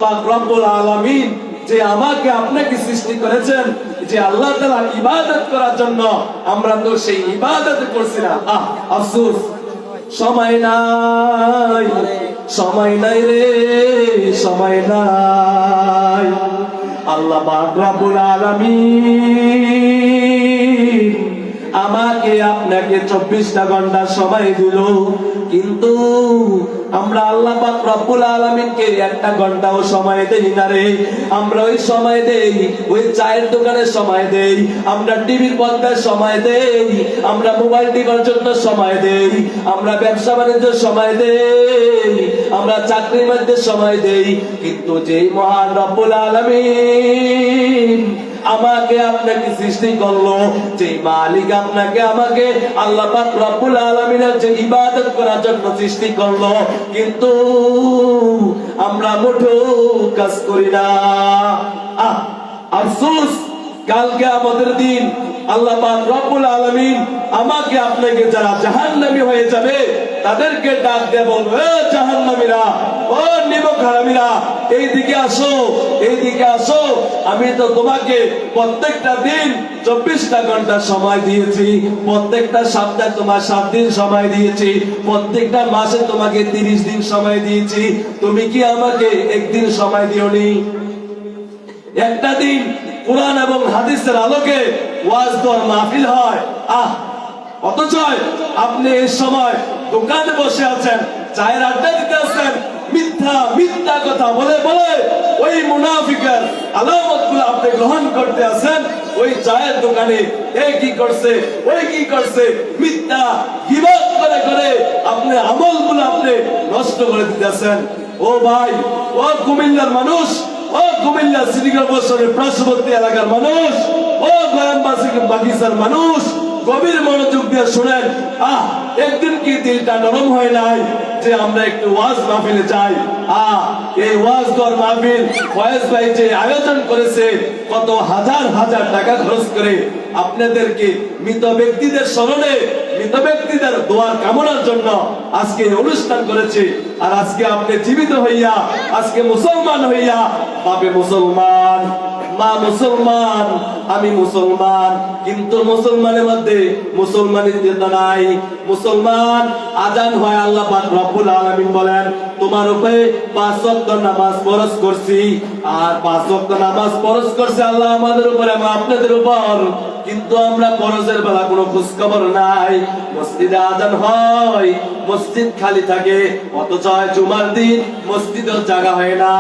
পাক রব্বুল আলামিন যে আমাকে আপনাকে সৃষ্টি করেছেন, যে আল্লাহ তাআলা ইবাদত করার জন্য, আমরা তো সেই ইবাদত করছি না। আফসোস, সময় নাই, সময় নাই রে, সময় নাই। আল্লাহ পাক রব্বুল আলামিন আমাকে আপনাকে 24টা ঘন্টা সময় দিল, কিন্তু আমরা আল্লাহ পাক রব্বুল আলামিনকে 1টা ঘন্টাও সময় দেই না রে। আমরা ওই সময় দেই ওই চায়ের দোকানে সময় দেই, আমরা টিভির পর্দায় সময় দেই, আমরা মোবাইল টিপার জন্য সময় দেই, আমরা ব্যবসা বাণিজ্যের সময় দেই, আমরা চাকরির মধ্যে সময় দেই, কিন্তু যেই মহান রব্বুল আলামিন আমাকে আপনাকে সৃষ্টি করলো, যে মালিক আপনাকে আমাকে আল্লাহ পাক রব্বুল আলামিনের যে ইবাদত করার জন্য সৃষ্টি করলো, কিন্তু আমরা মোটেও কাজ করি না। আফসোস, কালকে আমাদের দিন আল্লাহ পাক রব্বুল আলামিন আমাকে আপনাকে যারা জাহান্নামী হয়ে যাবে তাদেরকে ডাক দিয়ে বলবে, ও জাহান্নামীরা, ও নিমকহারামীরা, এইদিকে আসো, এইদিকে আসো। আমি তো তোমাকে প্রত্যেকটা দিন 24টা ঘন্টা সময় দিয়েছি, প্রত্যেকটা সপ্তাহে তোমার 7 দিন সময় দিয়েছি, প্রত্যেকটা মাসে তোমাকে 30 দিন সময় দিয়েছি, তুমি কি আমাকে একদিন সময় দিওনি? একটা দিন কুরআন এবং হাদিসের আলোকে ওয়াজ দোয়া মাহফিল হয়, অথচ আপনি এই সময় দোকানে বসে আছেন, চায়ের আড্ডা দিতে আছেন, মিথ্যা মিথ্যা কথা বলে বলে ওই মুনাফিকের আলামতগুলো আপনি গ্রহণ করতে আছেন। ওই চায়ের দোকানে এই কি করছে, ওই কি করছে, মিথ্যা গীবত করে করে আপনি আমলগুলো আপনি নষ্ট করে দিতেছেন। ও ভাই, ও কুমিল্লার মানুষ, ও কুমিল্লা সিটি কর্পোরেশনের পার্শ্ববর্তী এলাকার মানুষ, ও বাগিচার মানুষ, গভীর মনোযোগ দিয়ে শুনেন। একদিন কি দিলটা নরম হয় নাই যে আমরা একটু ওয়াজ মাহফিলে যাই? এই ওয়াজ দোয়ার মাহফিল ফয়েজ ভাই যে আয়োজন করেছে, কত হাজার হাজার টাকা খরচ করে আপনাদেরকে মৃত ব্যক্তিদের স্মরণে, মৃত ব্যক্তিদের দোয়ার কামনার জন্য আজকে অনুষ্ঠান করেছে। আর আজকে আপনি জীবিত হইয়া, আজকে মুসলমান হইয়া, বাপে মুসলমান, মা মুসলমান, আমি মুসলমান, কিন্তু মুসলমানের মধ্যে মুসলমানিত্ব নাই। মুসলমান আজান হয়, আল্লাহ পাক রব্বুল আলামিন বলেন তোমার উপরে 5 ওয়াক্ত নামাজ ফরজ করছি, আর 5 ওয়াক্ত নামাজ ফরজ করছে আল্লাহ আমাদের উপরে, আপনাদের উপর, কিন্তু আমরা ফরজের বেলা কোনো খোঁজ খবর নাই। মসজিদে আজান হয়, মসজিদ খালি থাকে, অথচ জুমার দিন মসজিদের জায়গা হয় না।